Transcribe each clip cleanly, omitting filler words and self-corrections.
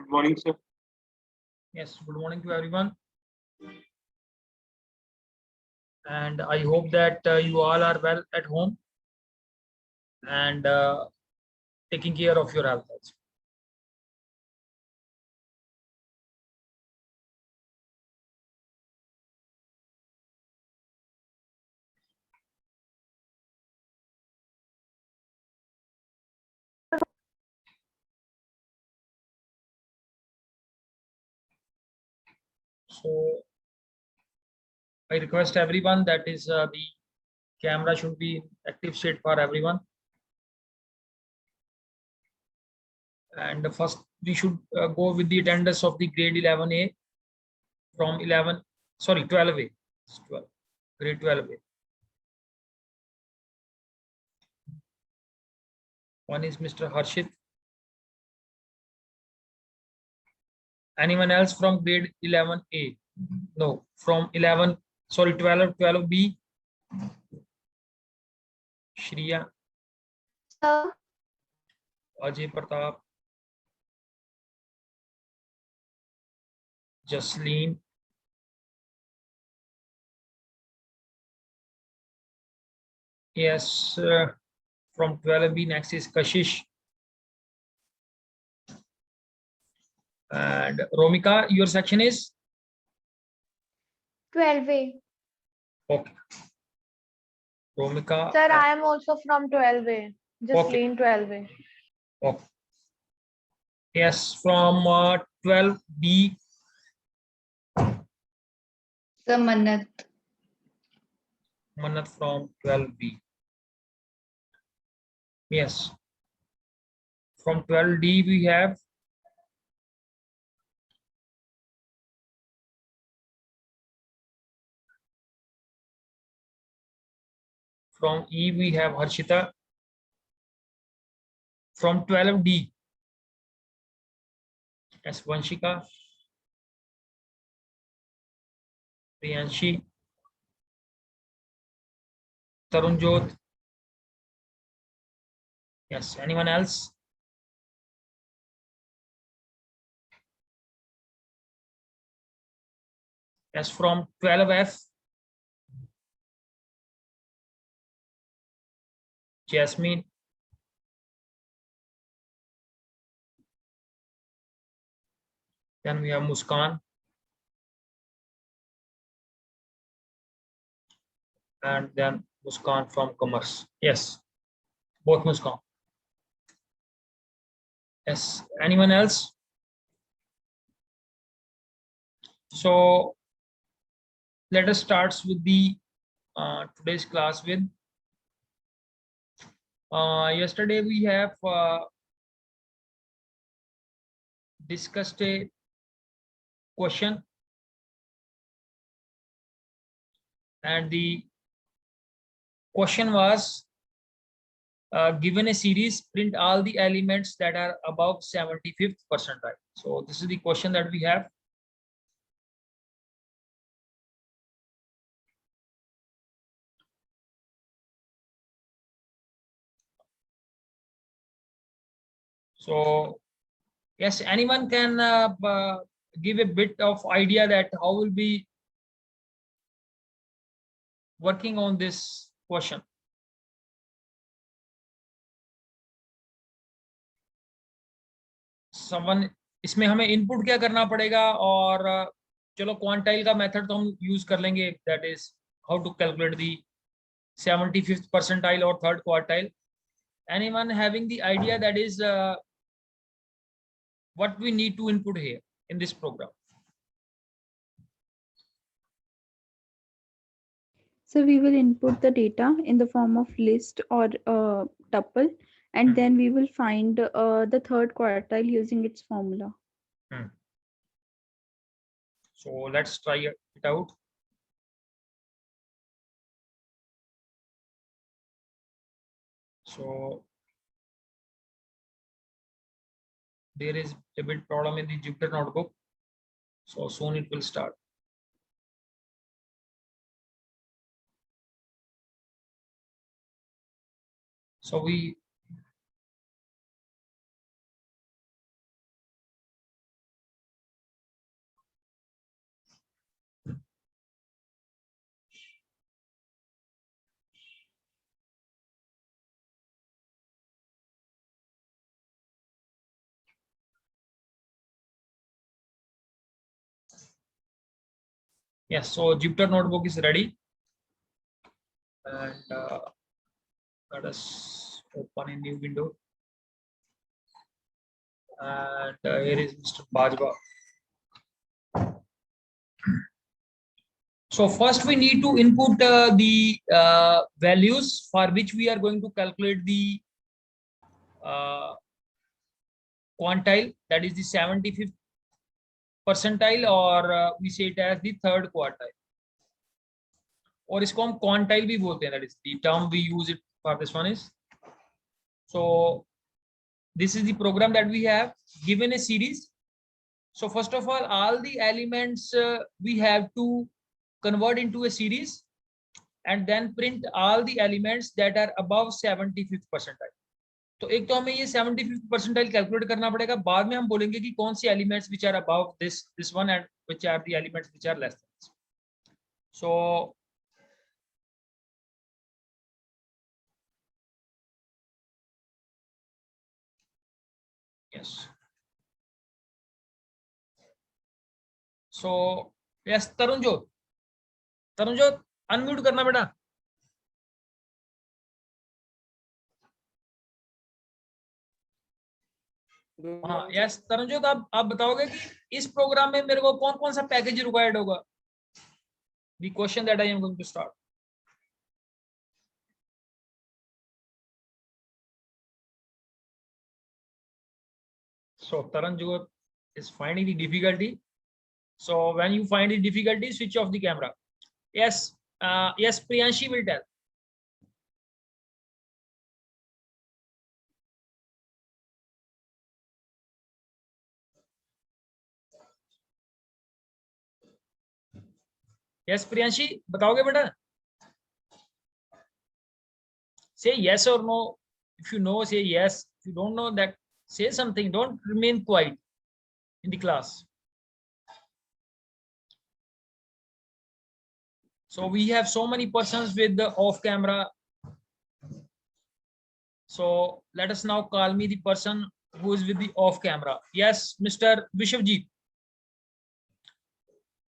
Good morning, sir. Yes, good morning to everyone. And I hope that you all are well at home and taking care of your health also. So I request everyone that is the camera should be in active state for everyone. And first we should go with the attendance of the grade 11A from 12A. It's 12, grade 12A. One is Mr. Harshit. Anyone else from grade 11A? No, from 12B. Shriya. Sir. Ajay Pratap. Jasleen. Yes, from 12B next is Kashish. And Romika, your section is? 12A. Okay. Romika. Sir, I am also from 12A. Jasleen 12A. Okay. Yes, from 12B. Sir, Mannat. Mannat from 12B. Yes. From 12D we have from E we have Harshita. From 12D, S. Vanshika, Priyanshi, Tarunjot. Yes, anyone else? Yes, from 12F, Jasmine. Then we have Muskan. And then Muskan from Commerce. Yes, both Muskan. Yes, anyone else? So let us start with the today's class with. Yesterday we have discussed a question, and the question was given a series, print all the elements that are above 75th percentile. So this is the question that we have. So yes, anyone can give a bit of idea that how will be working on this question. Someone, इसमें हमें input क्या करना पड़ेगा, और चलो quantile का method तो हम यूज कर लेंगे, that is how to calculate the 75th percentile or third quartile. Anyone having the idea that is what we need to input here in this program? So we will input the data in the form of list or tuple, and then we will find the third quartile using its formula. So let's try it out. So there is a bit problem in the Jupyter notebook, so soon it will start. So we Yes, so Jupyter notebook is ready, and let us open a new window. And here is Mr. Bajwa. So first we need to input the values for which we are going to calculate the quantile, that is the 75th percentile, or we say it as the third quartile, और इसको हम quantile भी बोलते हैं, that is the term we use it for this one is. So this is the program that we have given a series. So first of all the elements we have to convert into a series and then print all the elements that are above 75th percentile. तो एक तो हमें ये 75th percentile calculate करना पड़ेगा, बाद में हम बोलेंगे कि कौन सी elements which are above this one and which are the elements which are less than this. So yes, so yes Tarunjot unmute करना बेटा. हाँ यस तरुणजोत, आप बताओगे कि इस प्रोग्राम में मेरे को कौन कौन सा पैकेज रिक्वायर्ड होगा. The question that I am going to start. So Taranjot is finding the difficulty. So when you find the difficulty, switch off the camera. Yes, yes, Priyanshi will tell. Yes, Priyanshi, बताओगे बेटा? Say yes or no. If you know, say yes. If you don't know that, say something. Don't remain quiet in the class. So we have so many persons with the off camera. So let us now call me the person who is with the off camera. Yes, Mr. Vishwajit.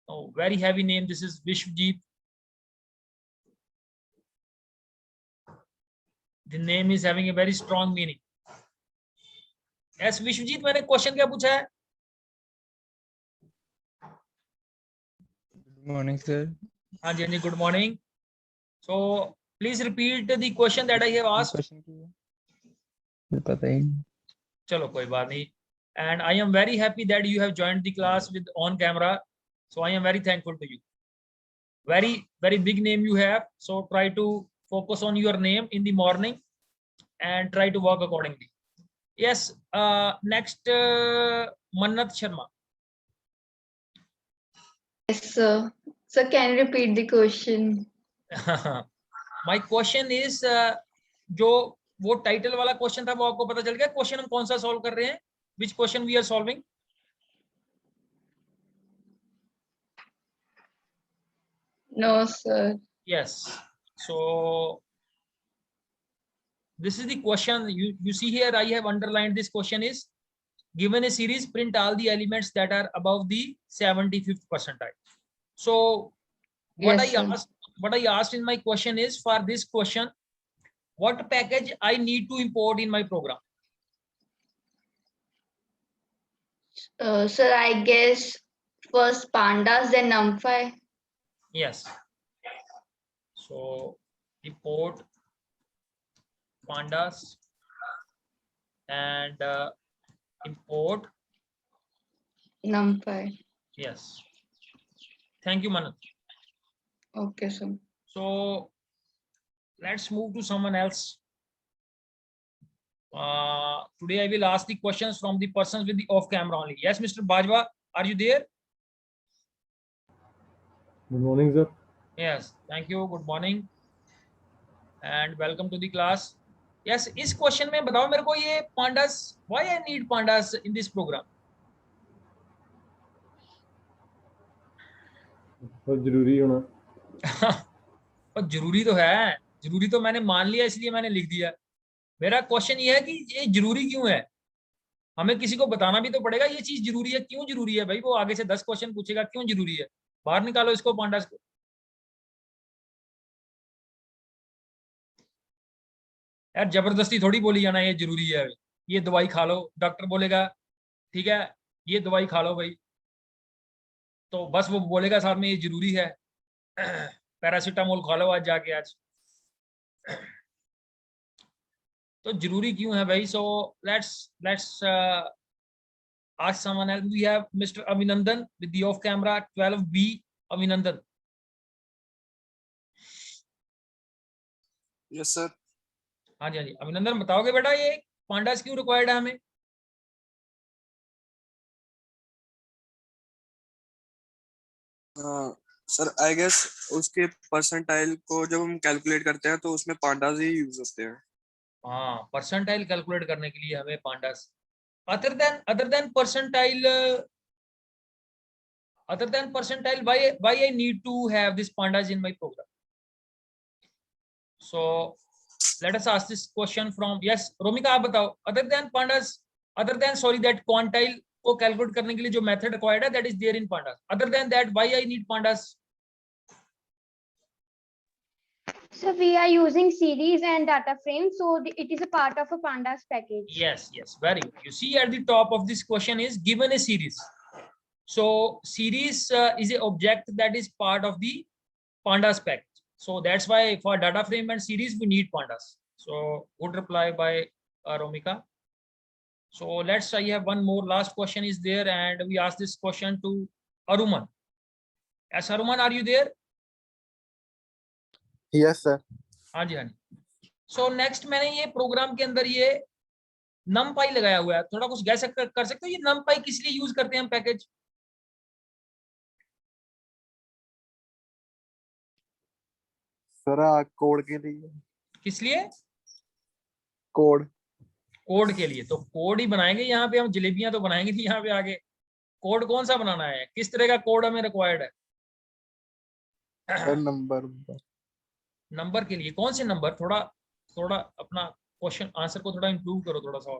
Oh, very heavy name. This is Vishwajit. The name is having a very strong meaning. Yes, Vishwajit, मैंने question क्या पूछा है? Good morning, sir. हाँ जी, good morning. So please repeat the question that I have asked. Question मुझे पता ही नहीं. चलो कोई बात नहीं. And I am very happy that you have joined the class with on camera. So I am very thankful to you. Very, very big name you have. So try to focus on your name in the morning and try to work accordingly. Yes, next, Mannat Sharma. Yes, sir. Sir, can you repeat the question? My question is, जो वो title वाला question था वो आपको पता चल गया? Question हम कौन सा सॉल्व कर रहे हैं? Which question we are solving? No, sir. Yes. So this is the question. You see here, I have underlined this question is, given a series, print all the elements that are above the 75th percentile. So what Yes, I asked in my question is, for this question, what package I need to import in my program? sir, I guess first pandas, then NumPy. Yes. So import pandas and import. NumPy. Yes. Thank you, Manat. Okay, sir. So let's move to someone else. Today I will ask the questions from the persons with the off camera only. Yes, Mr. Bajwa, are you there? Good morning, sir. Yes, thank you. Good morning and welcome to the class. Yes, इस question में बताओ मेरे को ये pandas, why I need pandas in this program? बहुत जरूरी होना. और जरूरी तो है, जरूरी तो मैंने मान लिया इसलिए मैंने लिख दिया. मेरा क्वेश्चन ये है कि ये जरूरी क्यों है? हमें किसी को बताना भी तो पड़ेगा ये चीज जरूरी है. क्यों जरूरी है भाई? वो आगे से 10 क्वेश्चन पूछेगा क्यों जरूरी है. बाहर निकालो इसको पांडास को। यार जबरदस्ती थोड़ी बोली जाना ये जरूरी है, ये दवाई खा लो, डॉक्टर बोलेगा ठीक है ये दवाई खा लो भाई, तो बस वो बोलेगा साथ में ये जरूरी है पैरासीटामोल खा लो आज जाके आज। तो जरूरी क्यों है भाई? So let's ask someone else. We have Mr. Abhinandan with the off camera 12B. Abhinandan. Yes sir. हाँ जी अभिनंदन बताओगे बेटा ये पांडास क्यों रिक्वायर्ड है हमें? सर आई गेस उसके परसेंटाइल को जब हम कैलकुलेट करते हैं तो उसमें पांडास ही यूज होते हैं। हाँ परसेंटाइल कैलकुलेट करने के लिए हमें pandas, other than percentile why I need to have this pandas in my program? So let us ask this question from yes Romika आप बताओ, other than pandas, other than sorry that quantile को calculate करने के लिए जो method required है that is there in pandas, other than that why I need pandas? So we are using series and data frame, so it is a part of a pandas package. Yes, very good. You see at the top of this question is given a series. So series is a object that is part of the pandas package. So that's why for data frame and series we need pandas. So good reply by Romika. So let's I have one more last question is there and we ask this question to Aruman. Yes Aruman, are you there? Yes sir. हाँ जी। So next मैंने ये programme के अंदर ये numpy लगाया हुआ है, थोड़ा कुछ गैस कर सकते हो ये numpy किस लिए यूज करते हैं हम पैकेज? सर कोड के लिए। किस लिए? कोड के लिए। तो कोड ही बनाएंगे यहाँ पे हम, जलेबियां तो बनाएंगे नहीं यहाँ पे आगे। कोड कौन सा बनाना है, किस तरह का कोड हमें रिक्वायर्ड है? सर नंबर के लिए। कौन से नंबर? थोड़ा अपना क्वेश्चन आंसर को थोड़ा इंप्रूव करो थोड़ा सा।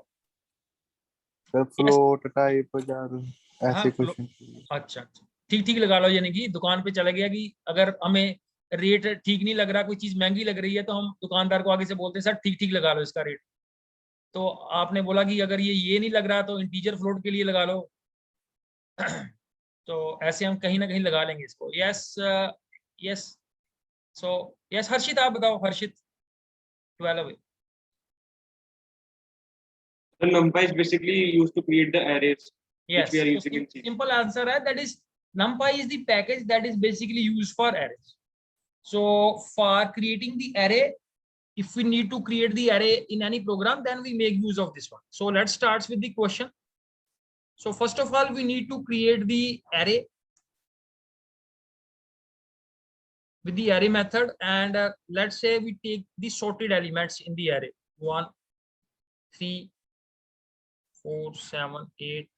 सर फ्लोट टाइप ऐसे क्वेश्चन। अच्छा ठीक लगा लो, यानी कि दुकान पे चला गया कि अगर हमें रेट ठीक नहीं लग रहा, कोई चीज महंगी लग रही है तो हम दुकानदार को आगे से बोलते हैं सर ठीक लगा लो इसका रेट। तो आपने बोला कि अगर ये नहीं लग रहा तो इंटीजर फ्लोट के लिए लगा लो। तो ऐसे हम कहीं ना कहीं लगा लेंगे इसको। यस सो यस हर्षित आप बताओ, हर्षित 12 NumPy is basically used to create the arrays. Yes, which we are using in C. Simple answer है, that is NumPy is the package that is basically used for arrays. So for creating the array, if we need to create the array in any program, then we make use of this one. So let's start with the question. So first of all, we need to create the array with the array method, and let's say we take the sorted elements in the array 1, 3, 4, 7, 8.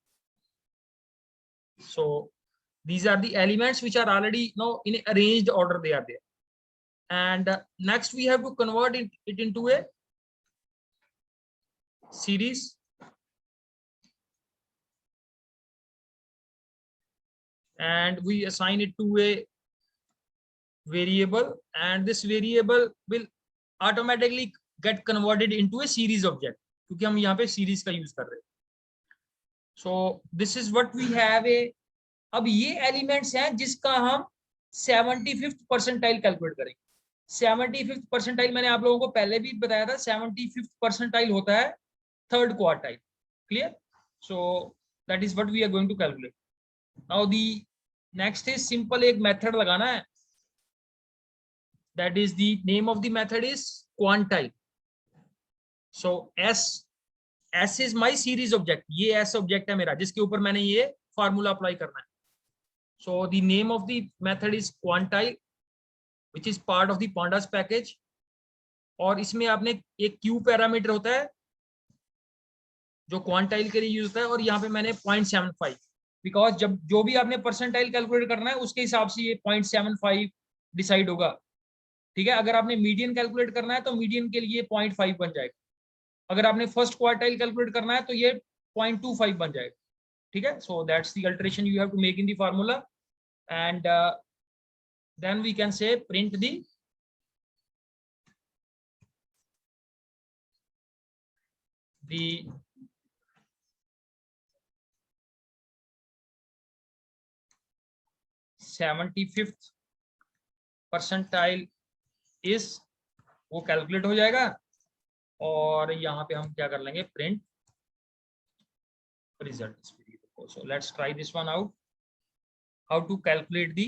So these are the elements which are already in arranged order, they are there. And next we have to convert it into a series. And we assign it to a variable, and this variable will automatically get converted into a series object, क्योंकि हम यहाँ पे series का use कर रहे हैं. So this is what we have a. अब ये elements हैं जिसका हम 75th percentile calculate करेंगे. 75th percentile मैंने आप लोगों को पहले भी बताया था, 75th percentile होता है third quartile. Clear? So that is what we are going to calculate. Now the next is simple, एक method लगाना है. That is the name of the method is quantile. So S is my series object. ये S object है मेरा जिसके ऊपर मैंने ये formula apply करना है. So the name of the method is quantile, which is part of the pandas package. और इसमें आपने एक Q पैरामीटर होता है जो quantile के लिए यूज होता है, और यहाँ पे मैंने 0.75, बिकॉज जब जो भी आपने परसेंटाइल कैलकुलेट करना है उसके हिसाब से ये 0.75 डिसाइड होगा. ठीक है, अगर आपने मीडियन कैलकुलेट करना है तो मीडियन के लिए 0.5 बन जाएगा. अगर आपने फर्स्ट क्वार्टाइल कैलकुलेट करना है तो ये 0.25 बन जाएगा. ठीक है, so that's the alteration you have to make in the formula. and then we can say print the the 75th percentile is, वो कैलकुलेट हो जाएगा और यहाँ पे हम क्या कर लेंगे, print result. So let's try this one out, how to calculate the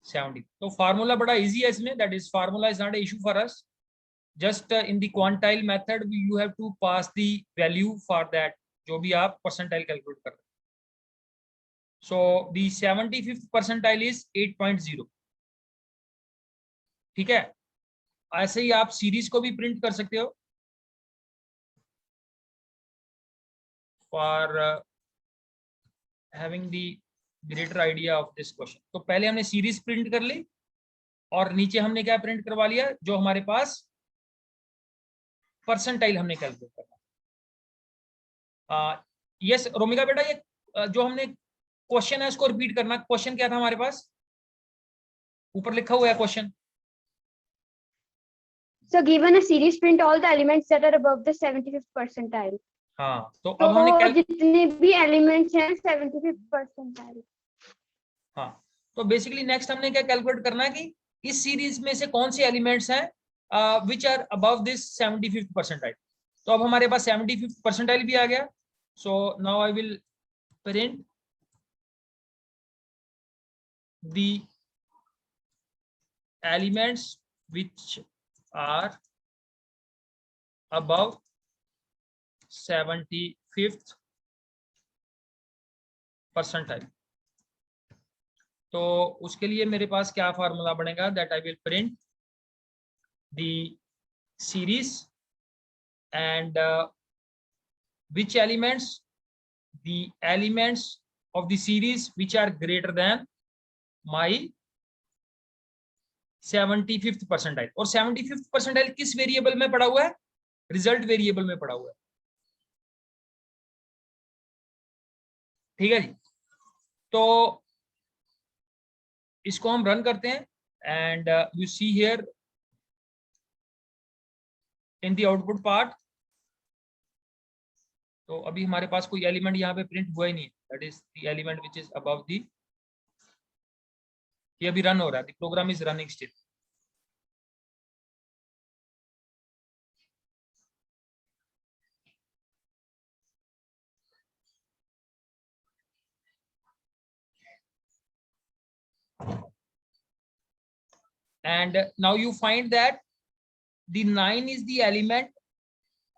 70। तो फार्मूला बड़ा इजी है इसमें, that is formula is not an issue for us, just in the quantile method you have to pass the value for that जो भी आप percentile calculate कर रहे हैं। So the 75th percentile is 8.0। ठीक है, ऐसे ही आप सीरीज को भी प्रिंट कर सकते हो for having the greater idea of this question. तो पहले हमने सीरीज प्रिंट कर ली और नीचे हमने क्या प्रिंट करवा लिया, जो हमारे पास परसेंटाइल हमने कैलकुलेट करना। यस रोमिका बेटा, ये जो हमने क्वेश्चन है उसको रिपीट करना। क्वेश्चन क्या था हमारे पास, ऊपर लिखा हुआ है question. So given a series, print all the elements that are above the 75th percentile. हाँ, तो अब हमने जितने भी एलिमेंट्स हैं 75th परसेंटाइल। हाँ, तो बेसिकली नेक्स्ट हमने क्या कैलकुलेट करना है कि इस सीरीज में से कौन से एलिमेंट्स हैं which are above this 75th percentile. तो अब हमारे पास 75th परसेंटाइल भी आ गया। So now I will print the elements which are above 75th percentile। तो उसके लिए मेरे पास क्या फार्मूला बनेगा, that I will print the series and which elements, the elements of the series which are greater than my 75th percentile. और 75th percentile किस variable में पड़ा हुआ है, रिजल्ट वेरिएबल में पड़ा हुआ है। ठीक है जी, तो इसको हम रन करते हैं and you see here in the output part. तो अभी हमारे पास कोई एलिमेंट यहाँ पे प्रिंट हुआ ही नहीं है, that is the element which is above the, ये अभी रन हो रहा है, the program is running still. And now you find that the 9 is the element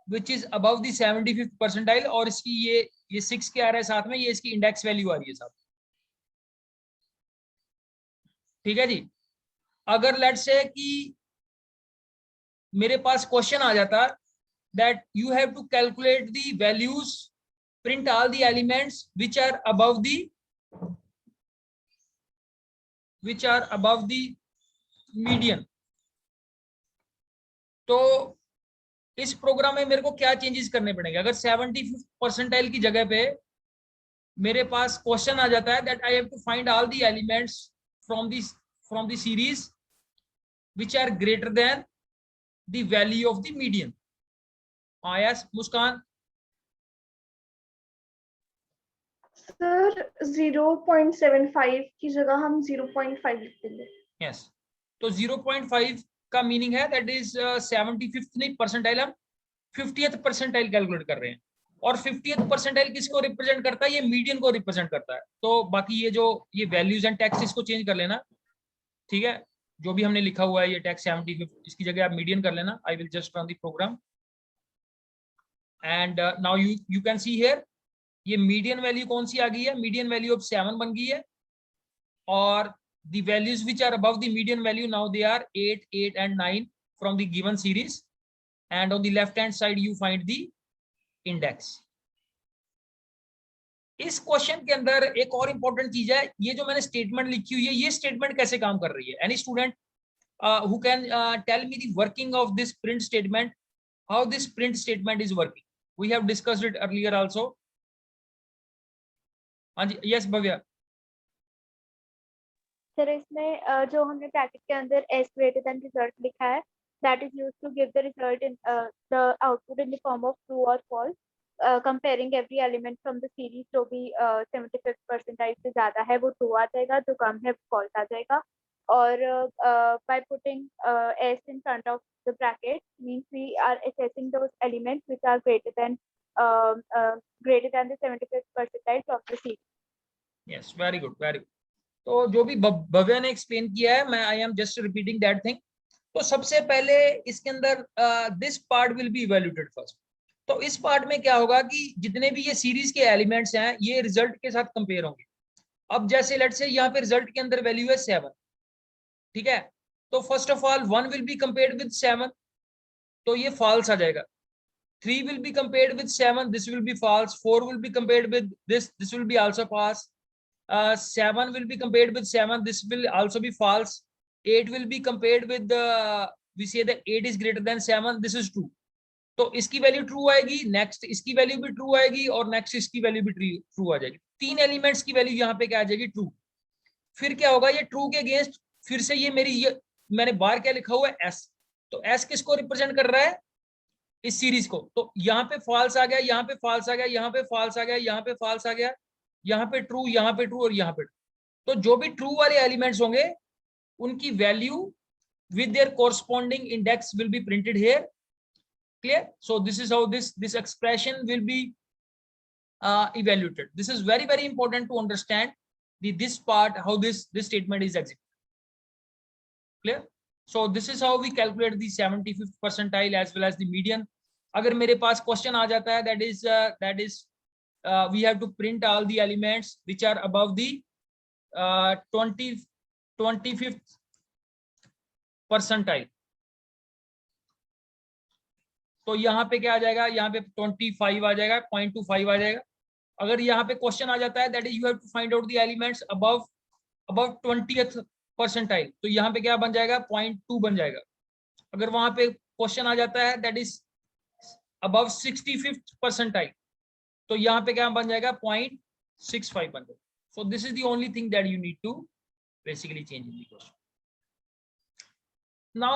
which is above the 75th percentile, और इसकी ये 6 क्या आ रहा है साथ में, ये इसकी इंडेक्स वैल्यू आ रही है साथ। ठीक है जी, अगर लेट्स से कि मेरे पास क्वेश्चन आ जाता that you have to calculate the values, print all the elements which are above the median. तो इस प्रोग्राम में मेरे को क्या चेंजेस करने पड़ेंगे, अगर 75th परसेंटाइल की जगह पे मेरे पास क्वेश्चन आ जाता है that I have to find all the elements from the series which are greater than the value of the median. Yes Muskaan. Sir 0.75 की जगह हम 0.5 लिख देंगे। यस, तो 0.5 का मीनिंग है दैट इज 75th नहीं परसेंटाइल, हम 50th परसेंटाइल कैलकुलेट कर रहे हैं। और 50th परसेंटाइल किसको रिप्रेजेंट करता है, ये मीडियन को रिप्रेजेंट करता है। तो बाकी ये वैल्यूज एंड टेक्स्ट इसको चेंज कर लेना। ठीक है, जो भी हमने लिखा हुआ है ये टेक्स्ट 75, इसकी जगह आप मीडियन कर लेना। I will just run the program and now you can see here ये मीडियन वैल्यू कौन सी आ गई है, मीडियन वैल्यू अब 7 बन गई है। और the values which are above the median value now they are 8, 8 and 9 from the given series, and on the left hand side you find the index। इस क्वेश्चन के अंदर एक और इंपॉर्टेंट चीज है, ये जो मैंने स्टेटमेंट लिखी हुई है ये स्टेटमेंट कैसे काम कर रही है। Any student who can tell me the working of this print statement, how this print statement is working? We have discussed it earlier also। हाँ जी, yes भव्या। सर इसमें जो हमने ब्रैकेट के अंदर s greater than result लिखा है, that is used to give the result in the output in the form of true or false. Comparing every element from the series, जो भी 75th percentile से ज्यादा है वो true आ जाएगा, जो कम है false आ जाएगा. और by putting s in front of the bracket means we are assessing those elements which are greater than the 75th percentile of the series. Yes, very good, very good. तो जो भी भव्या ने explain किया है, मैं I am just repeating that thing. तो सबसे पहले इसके अंदर this part will be evaluated first. तो इस पार्ट में क्या होगा कि जितने भी ये सीरीज के एलिमेंट्स हैं ये रिजल्ट के साथ कंपेयर होंगे. अब जैसे लेट्स से यहाँ पे रिजल्ट के अंदर वैल्यू है 7, ठीक है. तो first of all 1 will be compared with 7, तो ये फॉल्स आ जाएगा. 3 will be compared with 7, this will be false. 4 will be compared with this will be also false. 7 will be compared with 7, this will also be false. 8 will be compared with we say that 8 is greater than 7, this is true. तो इसकी value true आएगी, next इसकी value भी true आएगी और next इसकी value भी true आ जाएगी. 3 एलिमेंट्स की वैल्यू यहाँ पे क्या आ जाएगी, ट्रू. फिर क्या होगा, ये ट्रू के अगेंस्ट फिर से ये मेरी ये मैंने बाहर क्या लिखा हुआ है s. तो s किसको रिप्रेजेंट कर रहा है, इस सीरीज को. तो यहाँ पे फॉल्स आ गया, यहाँ पे फॉल्स आ गया, यहाँ पे फॉल्स आ गया, यहाँ पे फॉल्स आ गया, यहाँ पे ट्रू, यहाँ पे ट्रू और यहाँ पे ट्रू. तो जो भी ट्रू वाले एलिमेंट्स होंगे उनकी value with their corresponding index will be printed here. Clear? So this is how this expression will be evaluated. This is very very important to understand this part, how this statement is executed. Clear? So this is how we calculate the 75th percentile as well as the median. अगर मेरे पास question आ जाता है that is we have to print all the elements which are above the 25th percentile. तो यहाँ पे क्या आ जाएगा, यहाँ पे 25 आ जाएगा, 0.25 आ जाएगा. अगर यहाँ पे क्वेश्चन आ जाता है that is you have to find out the elements above 20th percentile, तो यहाँ पे क्या बन जाएगा, 0.2 बन जाएगा. अगर वहां पे क्वेश्चन आ जाता है that is above 65th percentile, तो यहाँ पे क्या बन जाएगा, 0.65 बन जाएगा. So this is the only thing that you need to basically change in the question. Now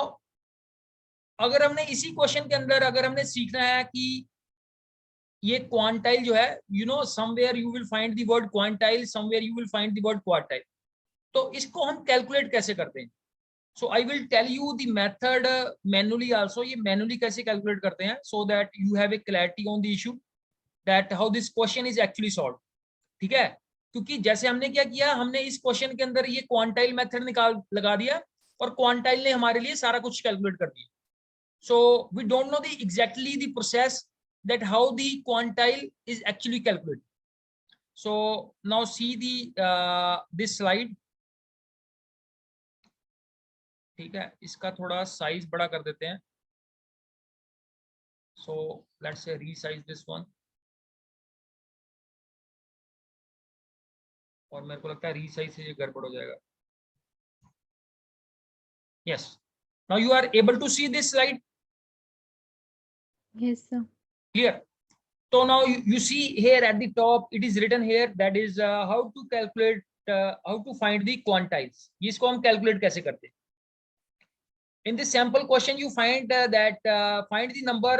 अगर हमने इसी क्वेश्चन के अंदर अगर हमने सीखना है कि ये क्वांटाइल जो है, you know somewhere you will find the word quantile, somewhere you will find the word quartile. तो इसको हम कैलकुलेट कैसे करते हैं. So I will tell you the method manually also. ये मैनुअली कैसे कैलकुलेट करते हैं, so that you have a clarity on the issue that how this question is actually solve. ठीक है, क्योंकि जैसे हमने क्या किया, हमने इस क्वेश्चन के अंदर ये क्वांटाइल मेथड लगा दिया और क्वांटाइल ने हमारे लिए सारा कुछ कैलकुलेट कर दिया. So we don't know exactly the process that how the quantile is actually calculated. So now see this slide. ठीक है, इसका थोड़ा साइज बड़ा कर देते हैं. So let's say resize this one. और मेरे को लगता है रीसाइज से ये गड़बड़ हो जाएगा. Yes. Now you are able to see this slide. Yes, sir. Clear? So now you see here at the top it is written here that is how to calculate how to find the quantiles. इसको हम calculate कैसे करते हैं. In this sample question you find that find the number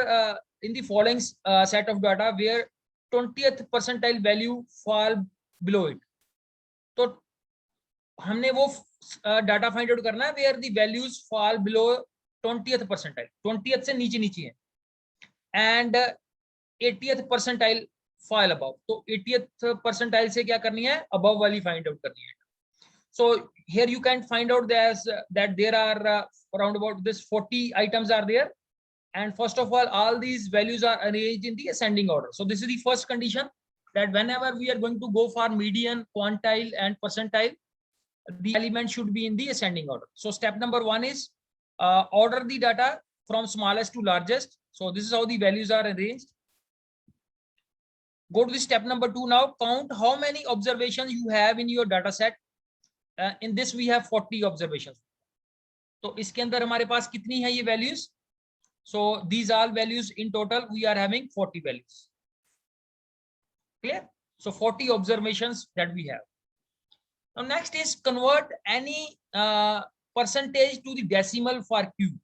in the following set of data where 20th percentile value fall below it. तो हमने वो data find out करना है where the values fall below 20th percentile. 20th से नीचे नीचे है. And 80th percentile fall above. तो 80th percentile से क्या करनी है, above वाली find out करनी है. So here you can find out that there are around about this 40 items are there, and first of all these values are arranged in the ascending order. So this is the first condition, that whenever we are going to go for median, quantile and percentile, the element should be in the ascending order. So step number 1 is order the data from smallest to largest. So this is how the values are arranged. Go to the step number 2 now. Count how many observations you have in your data set. In this we have 40 observations. तो इसके अंदर हमारे पास कितनी है ये values? So these all values in total we are having 40 values. Clear? So 40 observations that we have. Now next is convert any percentage to the decimal for Q.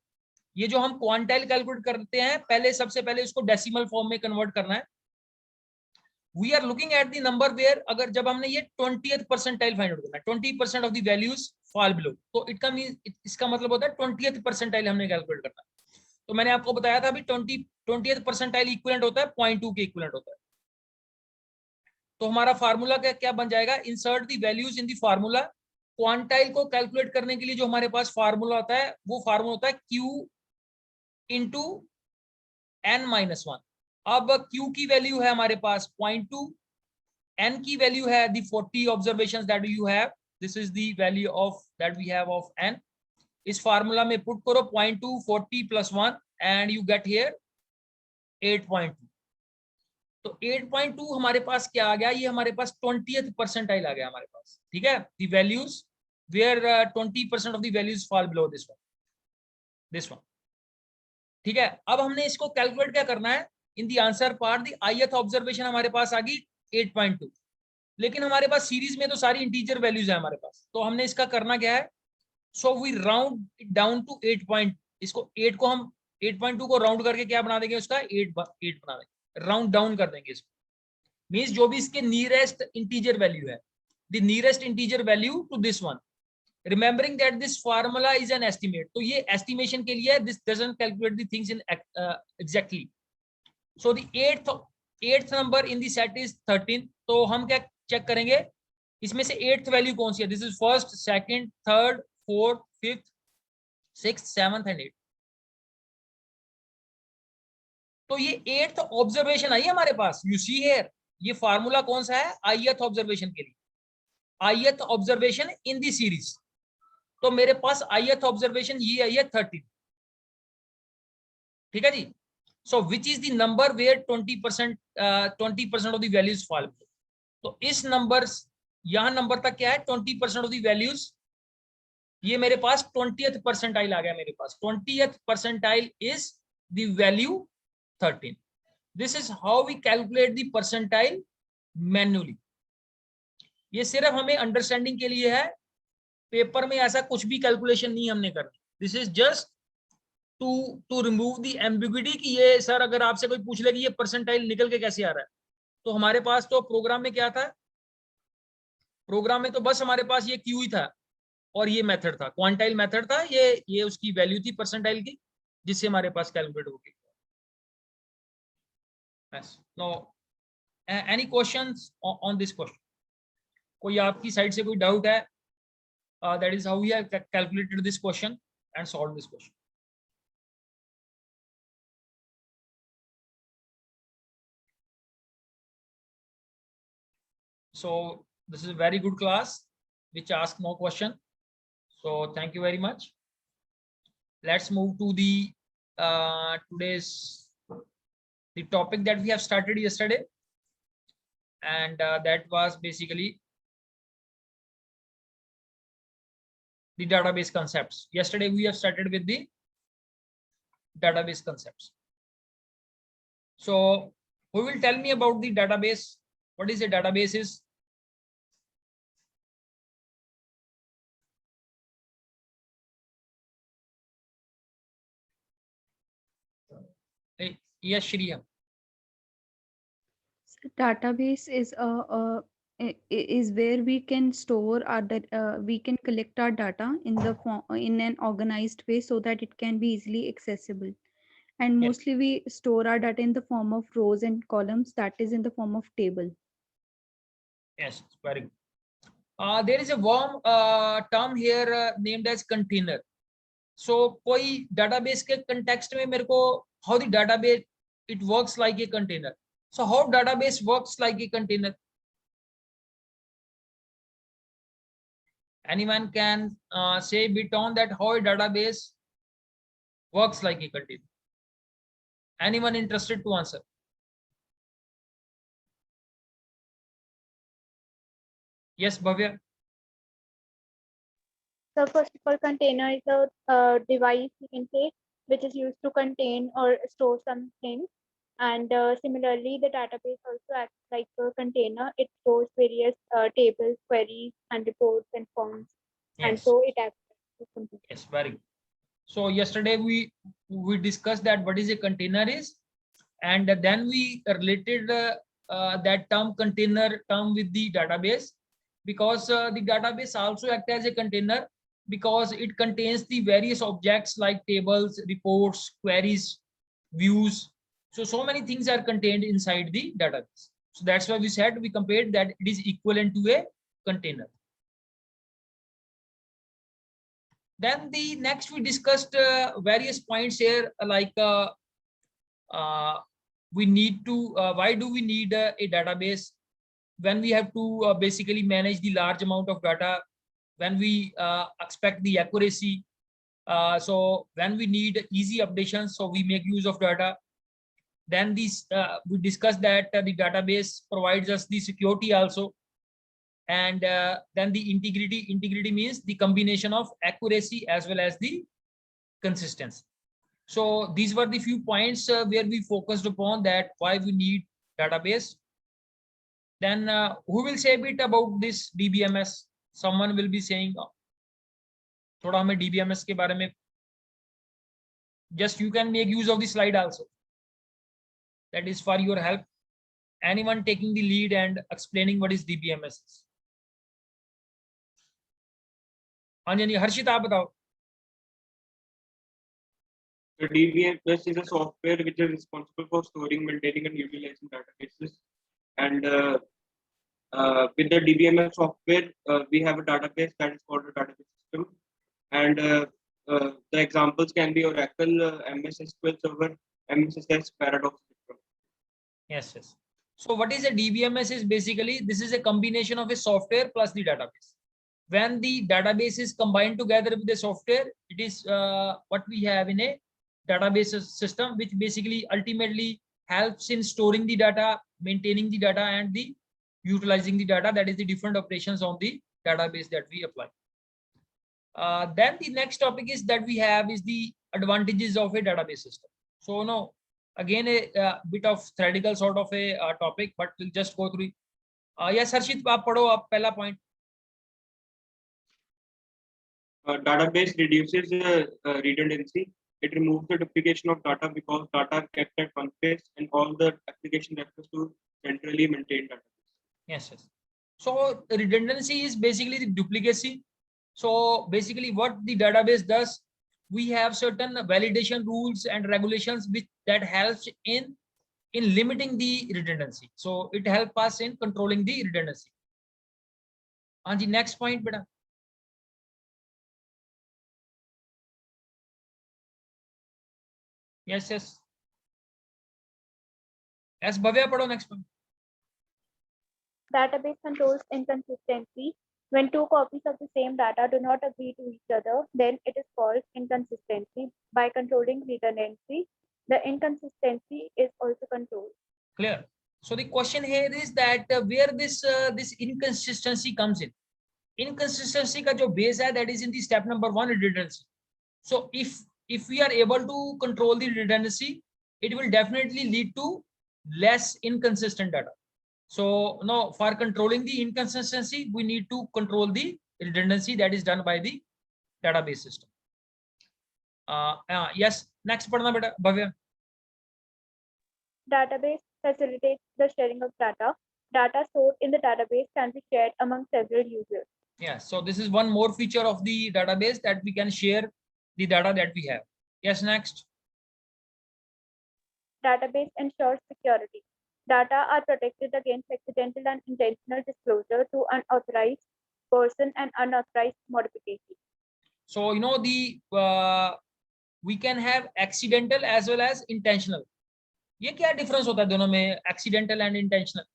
ये जो हम क्वांटाइल कैलकुलेट करते हैं पहले सबसे पहले इसको डेसिमल फॉर्म में कन्वर्ट करना है. We are looking at the number where अगर जब हमने ये 20th परसेंटाइल फाइंड आउट करना है 20% of the values fall below, तो इसका मतलब होता है 20th परसेंटाइल हमने कैलकुलेट करना है. तो मैंने आपको बताया था अभी 20th परसेंटाइल इक्विवेलेंट होता है 0.2 के इक्विवेलेंट होता है. तो हमारा फार्मूला क्या बन जाएगा, insert the values in the formula. Quantile को कैलकुलेट करने के लिए जो हमारे पास फार्मूला होता है वो फार्मूला होता है Q इंटू n-1. अब Q की वैल्यू है हमारे पास 0.2, n की वैल्यू है the 40 observations that you have. This is the value of that we have of n. इस फार्मूला में पुट करो 0.2 40 plus 1 and you get here 8.2. तो 8.2 हमारे पास क्या आ गया, ये हमारे पास 20th परसेंटाइल आ गया हमारे पास. ठीक है, the values where 20% of the values fall below this one. ठीक है, अब हमने इसको कैलकुलेट क्या करना है, in the answer part the ith observation हमारे पास आ गई 8.2, लेकिन हमारे पास सीरीज में तो सारी इंटीजर वैल्यूज है हमारे पास. तो हमने इसका करना क्या है, so we round it down to 8. इसको 8 को हम 8.2 को राउंड करके क्या बना देंगे, उसका 8 बना देंगे, राउंड डाउन कर देंगे इसको. मींस जो भी इसके नियरेस्ट इंटीजर वैल्यू है, the nearest integer value to this one. Remembering that this formula is an estimate, तो ये estimation के लिए this doesn't calculate the things in exactly. So the eighth number in the set is 13. तो हम क्या check करेंगे, इसमें से 8th वैल्यू कौन सी है. This is first, second, third, fourth, fifth, sixth, seventh and 8th. तो ये 8th ऑब्जर्वेशन आई है हमारे पास. You see here, ये फार्मूला कौन सा है, ith ऑब्जर्वेशन के लिए, ith observation in the series. तो मेरे पास ith ऑब्जर्वेशन ये आई है 13. ठीक है जी. So which is the number where 20% of the values fall. तो इस नंबर्स यहां नंबर तक क्या है 20% ऑफ द वैल्यूज. ये मेरे पास 20th परसेंटाइल आ गया मेरे पास. 20th percentile is the value 13. This is how we calculate the percentile manually. ये सिर्फ हमें अंडरस्टैंडिंग के लिए है, पेपर में ऐसा कुछ भी कैलकुलेशन नहीं हमने करनी. This is just to remove the ambiguity कि ये सर अगर आपसे कोई पूछ ले कि ये परसेंटाइल निकल के कैसे आ रहा है, तो हमारे पास तो प्रोग्राम में क्या था, प्रोग्राम में तो बस हमारे पास ये क्यू ही था और ये मेथड था, क्वांटाइल मेथड था, ये उसकी वैल्यू थी परसेंटाइल की, जिससे हमारे पास कैलकुलेट हो गई. No any questions on this question? कोई आपकी साइड से कोई डाउट है? That is how we have calculated this question and solved this question. So this is a very good class which asks no question. So thank you very much. Let's move to the the topic that we have started yesterday, and that was basically the database concepts. Yesterday we have started with the database concepts. So who will tell me about the database? What is a database is? Yes, Shriya. Database is where we can store we can collect our data in the form in an organized way so that it can be easily accessible. And Yes. mostly we store our data in the form of rows and columns, that is in the form of table. Yes, very good. There is a warm term here named as container. So कोई database के context में मेरे को how the database it works like a container. So how database works like a container? Anyone can say a bit on that how a database works like a container? Anyone interested to answer? Yes, Bhavya. So first of all, container is a device you can say which is used to contain or store some things. And similarly, the database also acts like a container. It stores various tables, queries, and reports and forms. And Yes. so it acts as a computer. Yes, very good. So yesterday we discussed that what is a container is, and then we related that term container term with the database, because the database also act as a container because it contains the various objects like tables, reports, queries, views. So many things are contained inside the database. So that's why we said, we compared that it is equivalent to a container. Then the next we discussed various points here, like we need to why do we need a database when we have to basically manage the large amount of data, when we expect the accuracy, so when we need easy updations, so we make use of data. Then these we discussed that the database provides us the security also, and then the integrity means the combination of accuracy as well as the consistency. So these were the few points where we focused upon that why we need database. Then who will say a bit about this DBMS? Someone will be saying thoda hame DBMS ke bare mein, just you can make use of the slide also, that is for your help. Anyone taking the lead and explaining what is DBMS is? Anjani, Harshit, aap batao. The DBMS is a software which is responsible for storing, maintaining, and utilizing databases. And with the DBMS software, we have a database that is called a database system. And the examples can be Oracle, MS SQL Server, MS SQL Paradox. Yes, yes. So what is a DBMS is basically, this is a combination of a software plus the database. When the database is combined together with the software, it is what we have in a database system, which basically ultimately helps in storing the data, maintaining the data, and the utilizing the data. That is the different operations on the database that we apply. Then the next topic is that we have is the advantages of a database system. So no, again a bit of theoretical sort of a topic, but we'll just go through. Yes, Harshit, aap padho aap pehla point. Database reduces redundancy. It removes the duplication of data because data are kept at one place and all the application refers to centrally maintained database. Yes, yes. So redundancy is basically the duplicacy. So basically what the database does, we have certain validation rules and regulations which that helps in limiting the redundancy. So it helps us in controlling the redundancy. On the next point, beta. Yes, yes. Yes, Bhavya, padho next point. Database controls inconsistency. When two copies of the same data do not agree to each other, then it is called inconsistency. By controlling redundancy, the inconsistency is also controlled. Clear. So the question here is that where this inconsistency comes in. Inconsistency ka jo base hai, that is in the step number 1, redundancy. So if we are able to control the redundancy, it will definitely lead to less inconsistent data. So now for controlling the inconsistency, we need to control the redundancy that is done by the database system. Yes, next padna beta, Bhavya. Database facilitates the sharing of data. Data stored in the database can be shared among several users. Yeah, so this is one more feature of the database, that we can share the data that we have. Yes, next. Database ensures security. Data are protected against accidental and intentional disclosure to unauthorized person and unauthorized modification. So you know we can have accidental as well as intentional. ये क्या difference होता है दोनों में, accidental and intentional?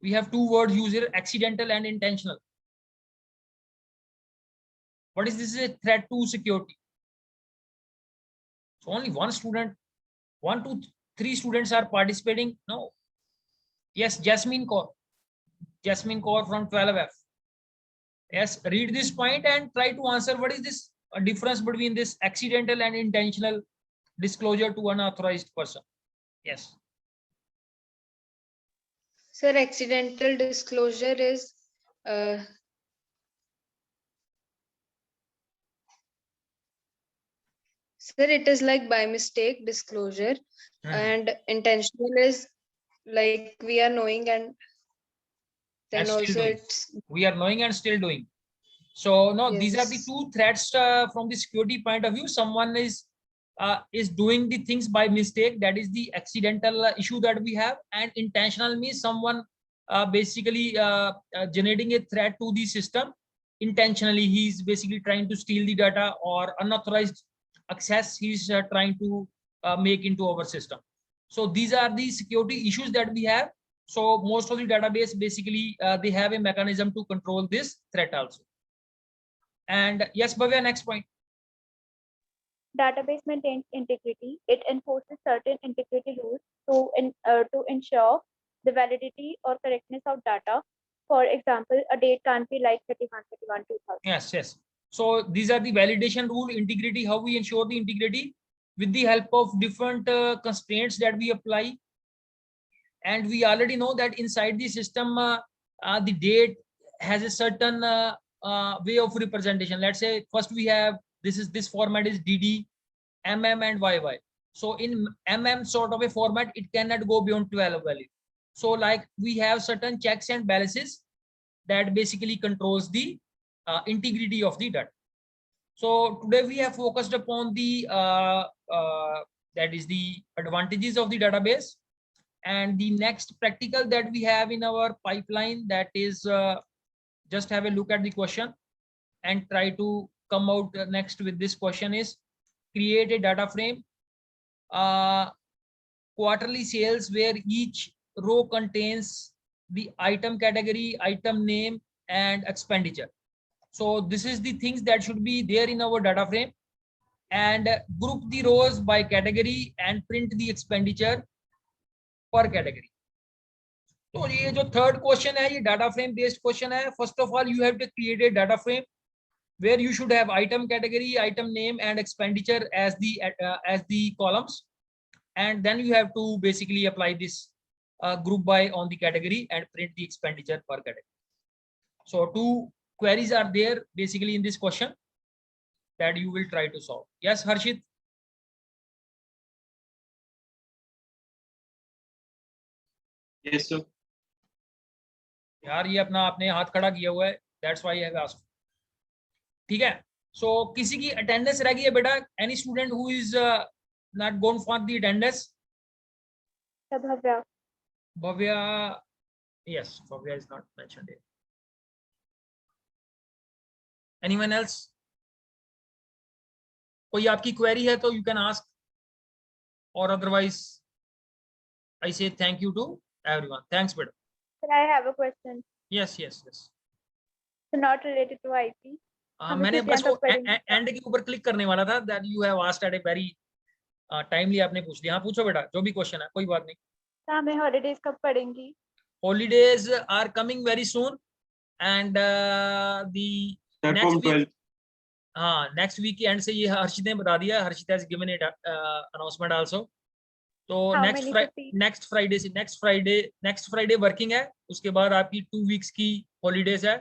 We have two words used here, accidental and intentional. What is this? A threat to security. So only one student, 1 to 3 students are participating. No. Yes, Jasmine Kaur from 12F. Yes, read this point and try to answer what is this difference between this accidental and intentional disclosure to unauthorized person. Yes. Sir, accidental disclosure is sir, it is like by mistake disclosure, and intentional is like we are knowing and then And still also doing. it's We are knowing and still doing. So no, these are the yes. two threats from the security point of view. Someone is doing the things by mistake. That is the accidental issue that we have. And intentional means someone basically generating a threat to the system. Intentionally, he's basically trying to steal the data, or unauthorized access he's trying to make into our system. So these are the security issues that we have. So most of the database basically they have a mechanism to control this threat also. And yes, Bhavya, next point. Database maintains integrity. It enforces certain integrity rules to ensure the validity or correctness of data. For example, a date can't be like 31/31/2000. Yes, yes. So these are the validation rule, integrity, how we ensure the integrity with the help of different constraints that we apply. And we already know that inside the system, the date has a certain way of representation. Let's say first we have this format is DD, MM, and YY. So in MM sort of a format, it cannot go beyond 12 value. So like we have certain checks and balances that basically controls the integrity of the data. So today we have focused upon the that is the advantages of the database. And the next practical that we have in our pipeline, that is just have a look at the question and try to come out next with this question is create a data frame, quarterly sales, where each row contains the item category, item name, and expenditure. So this is the things that should be there in our data frame, and group the rows by category and print the expenditure per category. तो ये जो third question है, ये data frame based question है. First of all you have to create a data frame where you should have item category, item name, and expenditure as the columns, and then you have to basically apply this group by on the category and print the expenditure per category. So two queries are there basically in this question that you will try to solve. Yes, Harshit? Yes, sir. यार ये अपना आपने हाथ खड़ा किया हुआ है, that's why I have asked. ठीक है. सो किसी की अटेंडेंस रह गई है बेटा? Any student who is not gone for the attendance? Bhavya. Bhavya, yes, Bhavya is not mentioned here. Anyone else? कोई आपकी क्वेरी है तो यू कैन आस्क, और otherwise I say thank you to everyone. Thanks बेटा. Sir, I have a question. Yes yes yes. So not related to IT. मैंने बस वो and के ऊपर क्लिक करने वाला था, that you have asked at a very timely. आपने पूछ लिया. हाँ पूछो बेटा, जो भी क्वेश्चन है, कोई बात नहीं. हमें हॉलीडेज कब पड़ेंगी? Holidays are coming very soon, and the next week. हाँ, next week एंड से ये हर्षित ने बता दिया. हर्षित has given it announcement also. तो नेक्स्ट फ्राइडे वर्किंग है. उसके बाद आपकी 2 weeks की हॉलीडेज है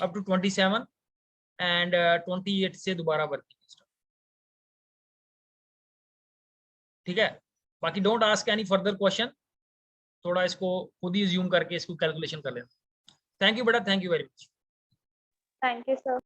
अप टू 27, एंड 28 से दोबारा वर्किंग. ठीक है. बाकी don't ask any further question. थोड़ा इसको खुद ही ज्यूम करके इसको कैलकुलेशन कर लेना. थैंक यू बेटा, thank you very much. Thank you, sir.